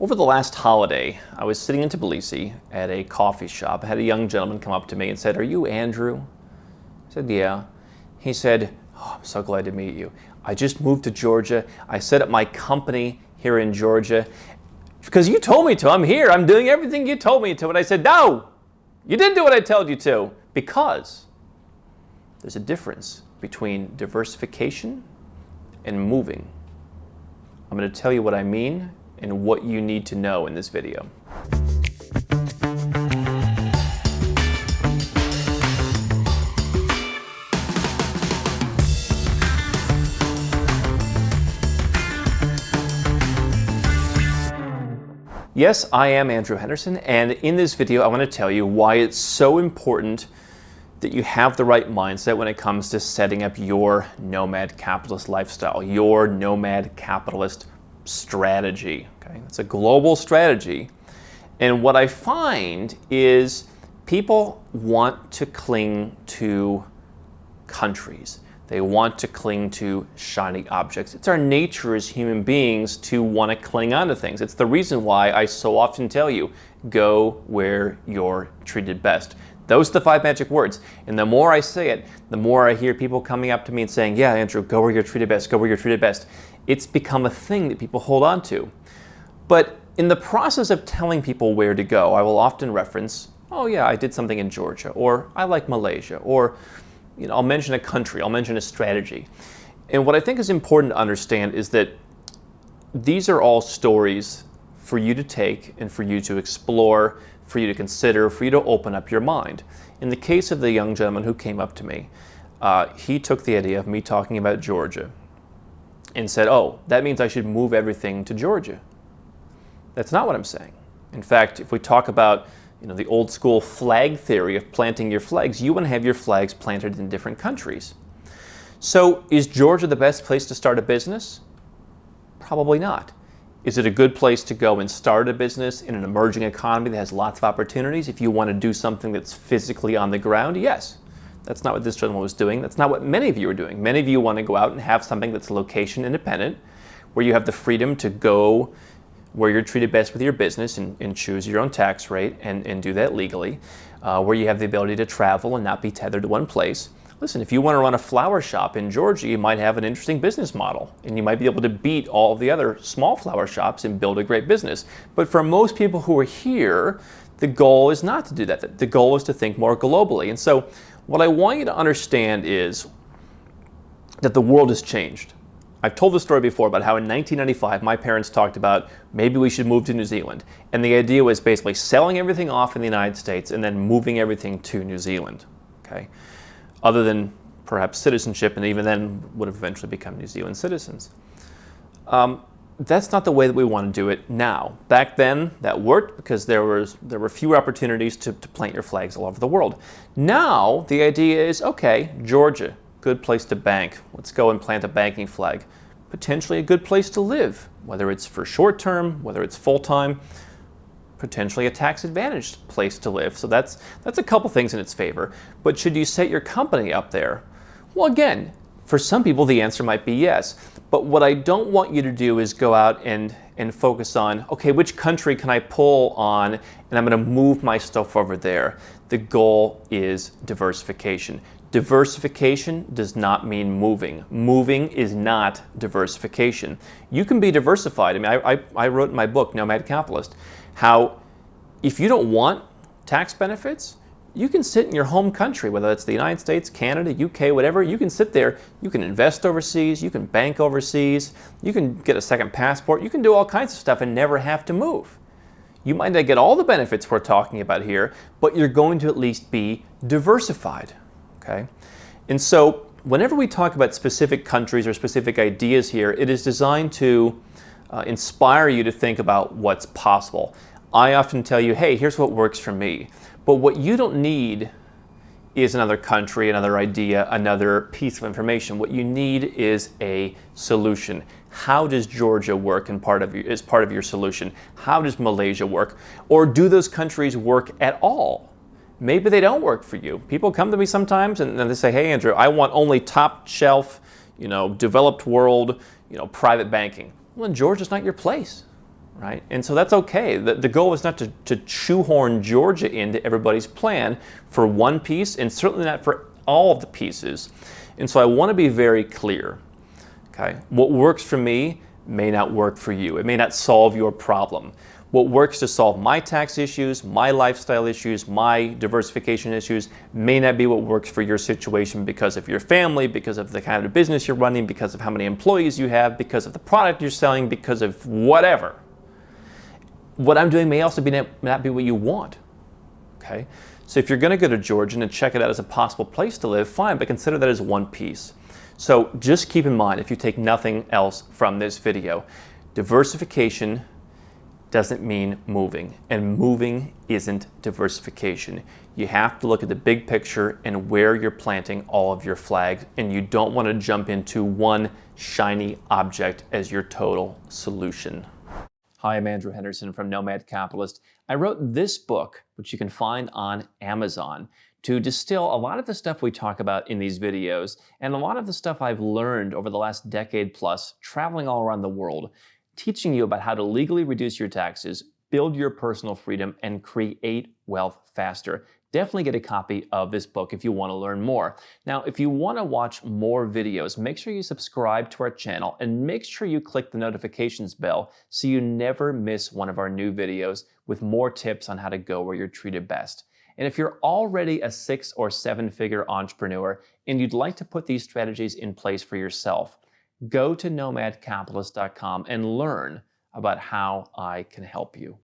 Over the last holiday, I was sitting in Tbilisi at a coffee shop. I had a young gentleman come up to me and said, "Are you Andrew?" I said, "Yeah." He said, "Oh, I'm so glad to meet you. I just moved to Georgia. I set up my company here in Georgia because you told me to. I'm here. I'm doing everything you told me to." And I said, "No, you didn't do what I told you to, because there's a difference between diversification and moving. I'm going to tell you what I mean and what you need to know in this video." Yes, I am Andrew Henderson, and in this video I want to tell you why it's so important that you have the right mindset when it comes to setting up your nomad capitalist lifestyle, your nomad capitalist strategy. Okay? It's a global strategy. And what I find is people want to cling to countries. They want to cling to shiny objects. It's our nature as human beings to want to cling on to things. It's the reason why I so often tell you, go where you're treated best. Those are the 5 magic words. And the more I say it, the more I hear people coming up to me and saying, "Yeah, Andrew, go where you're treated best, go where you're treated best." It's become a thing that people hold on to. But in the process of telling people where to go, I will often reference, "Oh yeah, I did something in Georgia," or "I like Malaysia," or I'll mention a country, I'll mention a strategy. And what I think is important to understand is that these are all stories for you to take and for you to explore, for you to consider, for you to open up your mind. In the case of the young gentleman who came up to me, he took the idea of me talking about Georgia and said, "Oh, that means I should move everything to Georgia." That's not what I'm saying. In fact, if we talk about the old school flag theory of planting your flags, you want to have your flags planted in different countries. So is Georgia the best place to start a business? Probably not. Is it a good place to go and start a business in an emerging economy that has lots of opportunities if you want to do something that's physically on the ground? Yes. That's not what this gentleman was doing. That's not what many of you are doing. Many of you want to go out and have something that's location independent, where you have the freedom to go where you're treated best with your business and choose your own tax rate and do that legally, where you have the ability to travel and not be tethered to one place. Listen, if you want to run a flower shop in Georgia, you might have an interesting business model, and you might be able to beat all of the other small flower shops and build a great business. But for most people who are here, the goal is not to do that. The goal is to think more globally. And so what I want you to understand is that the world has changed. I've told the story before about how in 1995 my parents talked about maybe we should move to New Zealand. And the idea was basically selling everything off in the United States and then moving everything to New Zealand. Okay? Other than perhaps citizenship, and even then would have eventually become New Zealand citizens. That's not the way that we want to do it now. Back then, that worked because there were fewer opportunities to plant your flags all over the world. Now, the idea is, okay, Georgia, good place to bank. Let's go and plant a banking flag. Potentially a good place to live, whether it's for short term, whether it's full time, potentially a tax advantaged place to live. So that's a couple things in its favor. But should you set your company up there? Well, again, for some people the answer might be yes. But what I don't want you to do is go out and focus on, okay, which country can I pull on and I'm going to move my stuff over there. The goal is diversification. Diversification does not mean moving. Moving is not diversification. You can be diversified. I mean, I wrote in my book, Nomad Capitalist, how if you don't want tax benefits, you can sit in your home country, whether it's the United States, Canada, UK, whatever. You can sit there, you can invest overseas, you can bank overseas, you can get a second passport, you can do all kinds of stuff and never have to move. You might not get all the benefits we're talking about here, but you're going to at least be diversified. Okay? And so whenever we talk about specific countries or specific ideas here, it is designed to inspire you to think about what's possible. I often tell you, hey, here's what works for me. But what you don't need is another country, another idea, another piece of information. What you need is a solution. How does Georgia work as part of your solution? How does Malaysia work? Or do those countries work at all? Maybe they don't work for you. People come to me sometimes and they say, "Hey, Andrew, I want only top shelf, developed world, private banking." Well, then Georgia's not your place. right? And so that's okay. The goal is not to shoehorn Georgia into everybody's plan for one piece, and certainly not for all of the pieces. And so I want to be very clear, okay? What works for me may not work for you. It may not solve your problem. What works to solve my tax issues, my lifestyle issues, my diversification issues may not be what works for your situation because of your family, because of the kind of business you're running, because of how many employees you have, because of the product you're selling, because of whatever. What I'm doing may also not be what you want, okay? So if you're gonna go to Georgia and check it out as a possible place to live, fine, but consider that as one piece. So just keep in mind, if you take nothing else from this video, diversification doesn't mean moving, and moving isn't diversification. You have to look at the big picture and where you're planting all of your flags, and you don't want to jump into one shiny object as your total solution. Hi, I'm Andrew Henderson from Nomad Capitalist. I wrote this book, which you can find on Amazon, to distill a lot of the stuff we talk about in these videos and a lot of the stuff I've learned over the last decade plus traveling all around the world, teaching you about how to legally reduce your taxes, build your personal freedom, and create wealth faster. Definitely get a copy of this book if you want to learn more. Now, if you want to watch more videos, make sure you subscribe to our channel and make sure you click the notifications bell so you never miss one of our new videos with more tips on how to go where you're treated best. And if you're already a 6- or 7-figure entrepreneur and you'd like to put these strategies in place for yourself, go to nomadcapitalist.com and learn about how I can help you.